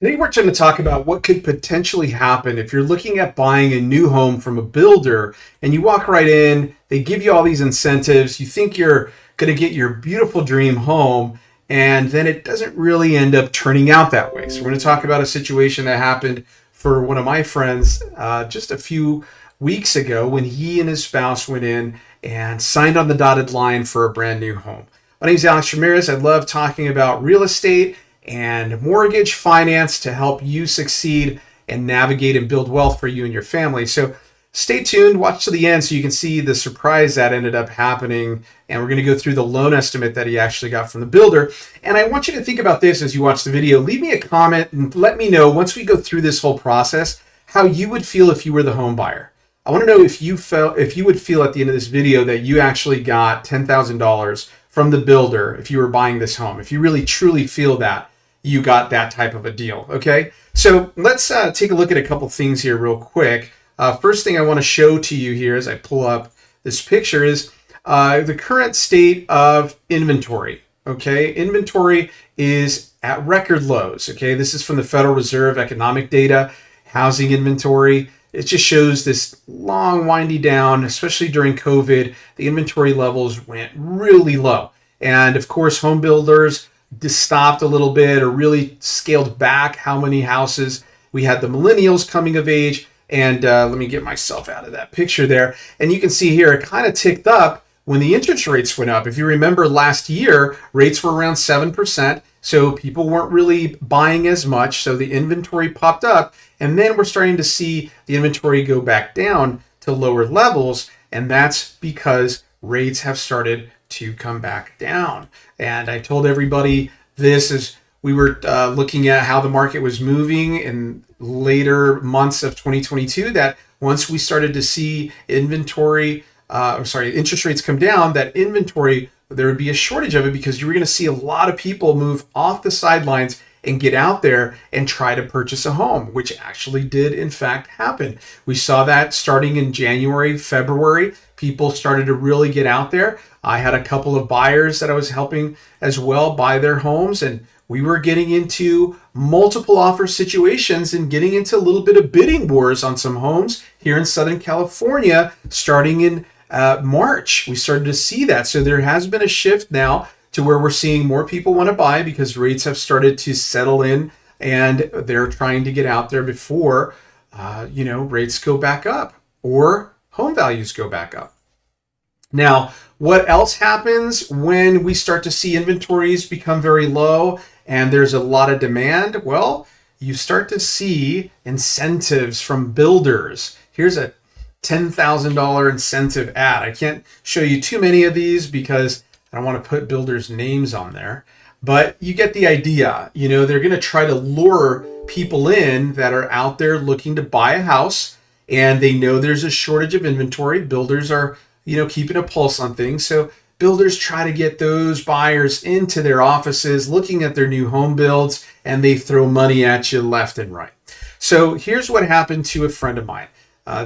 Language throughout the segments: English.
Today we're going to talk about what could potentially happen if you're looking at buying a new home from a builder and you walk right in, they give you all these incentives, you think you're going to get your beautiful dream home, and then it doesn't really end up turning out that way. So we're going to talk about a situation that happened for one of my friends just a few weeks ago when he and his spouse went in and signed on the dotted line for a brand new home. My name is Alex Ramirez. I love talking about real estate and mortgage finance to help you succeed and navigate and build wealth for you and your family. So stay tuned, watch to the end so you can see the surprise that ended up happening. And we're going to go through the loan estimate that he actually got from the builder. And I want you to think about this as you watch the video. Leave me a comment and let me know once we go through this whole process how you would feel if you were the home buyer. I want to know if you would feel at the end of this video that you actually got $10,000 from the builder if you were buying this home. If you really truly feel that you got that type of a deal. Okay, so let's take a look at a couple things here real quick. First thing I want to show to you here as I pull up this picture is the current state of inventory. Okay, inventory is at record lows. Okay, this is from the Federal Reserve economic data, housing inventory. It just shows this long windy down, especially during COVID. The inventory levels went really low. And of course, home builders just stopped a little bit or really scaled back how many houses. We had the millennials coming of age. And let me get myself out of that picture there. And you can see here, it kind of ticked up when the interest rates went up. If you remember last year, rates were around 7%. So people weren't really buying as much. So the inventory popped up. And then we're starting to see the inventory go back down to lower levels. And that's because rates have started to come back down. And I told everybody this as we were looking at how the market was moving in later months of 2022, that once we started to see interest rates come down, that inventory, there would be a shortage of it because you were going to see a lot of people move off the sidelines and get out there and try to purchase a home, which actually did in fact happen. We saw that starting in January, February. People started to really get out there. I had a couple of buyers that I was helping as well buy their homes, and we were getting into multiple offer situations and getting into a little bit of bidding wars on some homes here in Southern California starting in March. We started to see that. So there has been a shift now to where we're seeing more people want to buy because rates have started to settle in and they're trying to get out there before rates go back up or home values go back up. Now, what else happens when we start to see inventories become very low and there's a lot of demand? Well, you start to see incentives from builders. Here's a $10,000 incentive ad. I can't show you too many of these because I don't want to put builders' names on there, but you get the idea. They're going to try to lure people in that are out there looking to buy a house, and they know there's a shortage of inventory. Builders are, keeping a pulse on things. So builders try to get those buyers into their offices, looking at their new home builds, and they throw money at you left and right. So here's what happened to a friend of mine.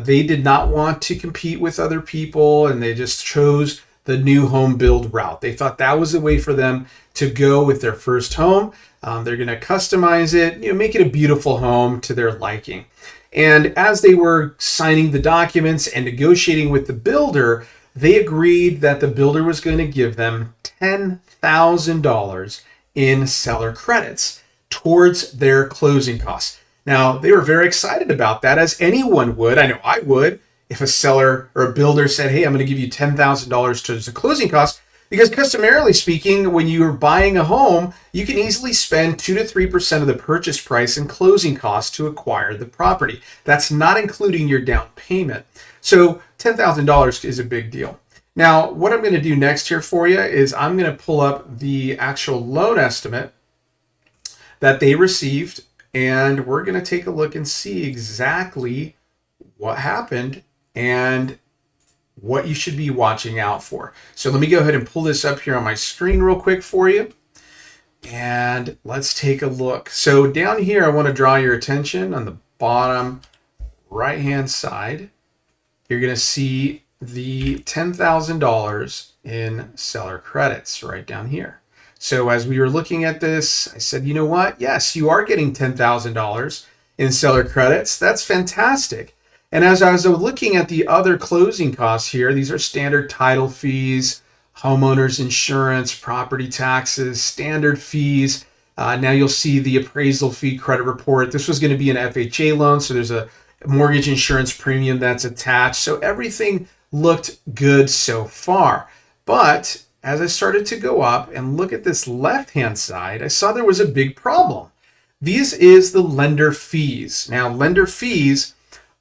They did not want to compete with other people, and they just chose the new home build route. They thought that was the way for them to go with their first home. They're going to customize it, make it a beautiful home to their liking. And as they were signing the documents and negotiating with the builder, they agreed that the builder was going to give them $10,000 in seller credits towards their closing costs. Now, they were very excited about that, as anyone would. I know I would. If a seller or a builder said, hey, I'm going to give you $10,000 towards the closing costs, because customarily speaking, when you're buying a home, you can easily spend 2 to 3% of the purchase price in closing costs to acquire the property. That's not including your down payment. So $10,000 is a big deal. Now, what I'm going to do next here for you is I'm going to pull up the actual loan estimate that they received, and we're going to take a look and see exactly what happened and what you should be watching out for. So let me go ahead and pull this up here on my screen real quick for you. And let's take a look. So down here, I want to draw your attention on the bottom right-hand side. You're going to see the $10,000 in seller credits right down here. So as we were looking at this, I said, you know what? Yes, you are getting $10,000 in seller credits. That's fantastic. And as I was looking at the other closing costs here, these are standard title fees, homeowners insurance, property taxes, standard fees. Now you'll see the appraisal fee credit report. This was going to be an FHA loan, so there's a mortgage insurance premium that's attached. So everything looked good so far. But as I started to go up and look at this left-hand side, I saw there was a big problem. These is the lender fees. Now, lender fees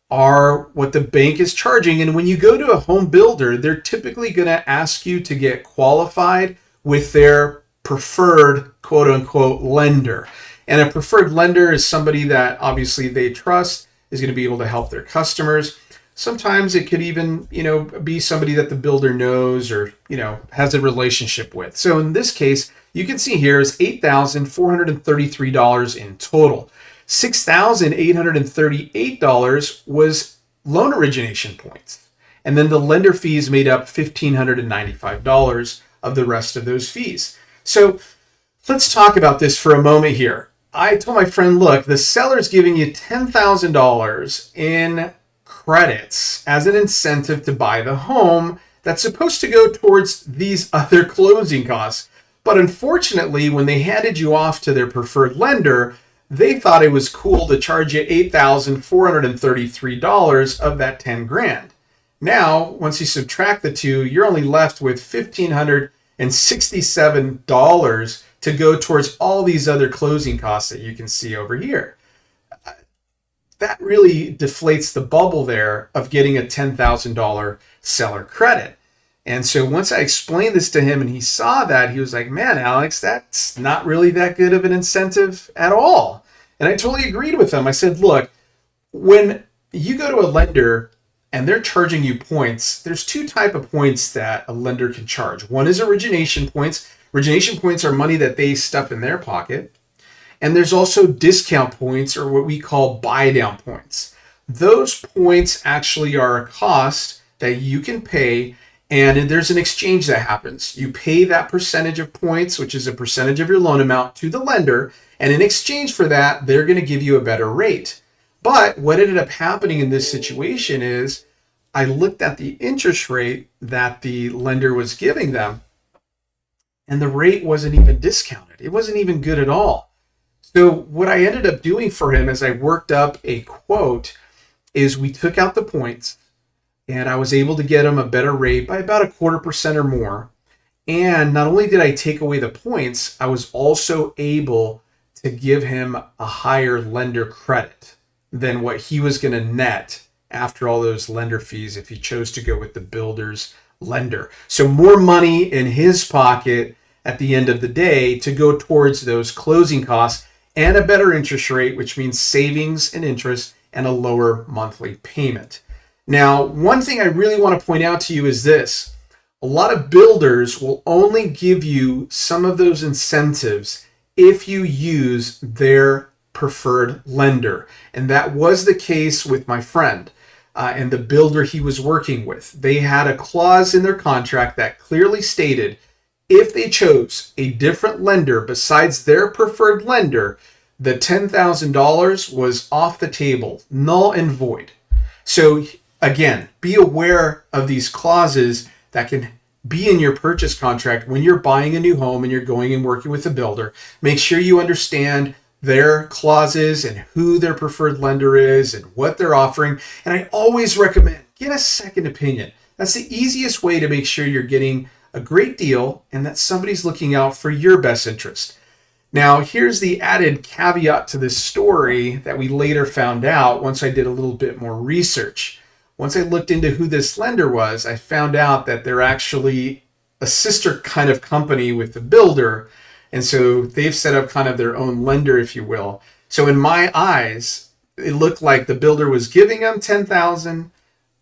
are what the bank is charging. And when you go to a home builder, they're typically going to ask you to get qualified with their preferred quote unquote lender. And a preferred lender is somebody that obviously they trust, is going to be able to help their customers. Sometimes it could even, be somebody that the builder knows or, has a relationship with. So in this case, you can see here is $8,433 in total. $6,838 was loan origination points. And then the lender fees made up $1,595 of the rest of those fees. So let's talk about this for a moment here. I told my friend, look, the seller's giving you $10,000 in credits as an incentive to buy the home that's supposed to go towards these other closing costs. But unfortunately, when they handed you off to their preferred lender, they thought it was cool to charge you $8,433 of that 10 grand. Now, once you subtract the two, you're only left with $1,567 to go towards all these other closing costs that you can see over here. That really deflates the bubble there of getting a $10,000 seller credit. And so once I explained this to him and he saw that, he was like, man, Alex, that's not really that good of an incentive at all. And I totally agreed with him. I said, look, when you go to a lender and they're charging you points, there's two types of points that a lender can charge. One is origination points. Origination points are money that they stuff in their pocket. And there's also discount points, or what we call buy down points. Those points actually are a cost that you can pay, and there's an exchange that happens. You pay that percentage of points, which is a percentage of your loan amount, to the lender, and in exchange for that, they're going to give you a better rate. But what ended up happening in this situation is I looked at the interest rate that the lender was giving them, and the rate wasn't even discounted. It wasn't even good at all. So what I ended up doing for him as I worked up a quote is we took out the points, and I was able to get him a better rate by about 0.25% or more. And not only did I take away the points, I was also able to give him a higher lender credit than what he was going to net after all those lender fees if he chose to go with the builder's lender. So more money in his pocket at the end of the day to go towards those closing costs and a better interest rate, which means savings and interest and a lower monthly payment. Now, one thing I really want to point out to you is this. A lot of builders will only give you some of those incentives if you use their preferred lender. And that was the case with my friend and the builder he was working with. They had a clause in their contract that clearly stated if they chose a different lender besides their preferred lender, the $10,000 was off the table, null and void. So again, be aware of these clauses that can be in your purchase contract when you're buying a new home and you're going and working with a builder. Make sure you understand their clauses and who their preferred lender is and what they're offering. And I always recommend get a second opinion. That's the easiest way to make sure you're getting a great deal and that somebody's looking out for your best interest. Now, here's the added caveat to this story that we later found out once I did a little bit more research. Once I looked into who this lender was, I found out that they're actually a sister kind of company with the builder. And so they've set up kind of their own lender, if you will. So in my eyes, it looked like the builder was giving them $10,000,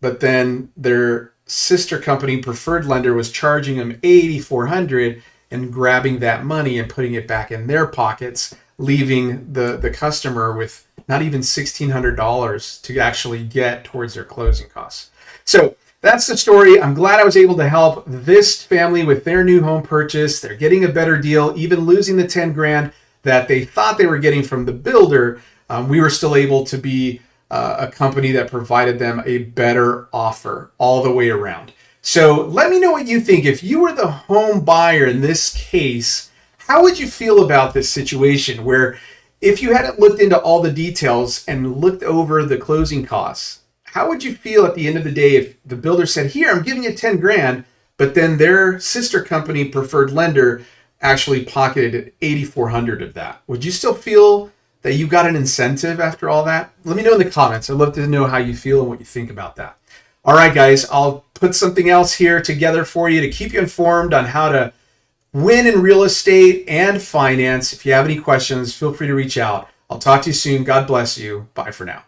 but then their sister company preferred lender was charging them $8,400 and grabbing that money and putting it back in their pockets, leaving the customer with not even $1,600 to actually get towards their closing costs. So that's the story. I'm glad I was able to help this family with their new home purchase. They're getting a better deal, even losing the 10 grand that they thought they were getting from the builder. We were still able to be a company that provided them a better offer all the way around. So let me know what you think. If you were the home buyer in this case, how would you feel about this situation where if you hadn't looked into all the details and looked over the closing costs, how would you feel at the end of the day if the builder said, here, I'm giving you 10 grand, but then their sister company preferred lender actually pocketed 8,400 of that? Would you still feel that you got an incentive after all that? Let me know in the comments. I'd love to know how you feel and what you think about that. All right, guys, I'll put something else here together for you to keep you informed on how to win in real estate and finance. If you have any questions, feel free to reach out. I'll talk to you soon. God bless you. Bye for now.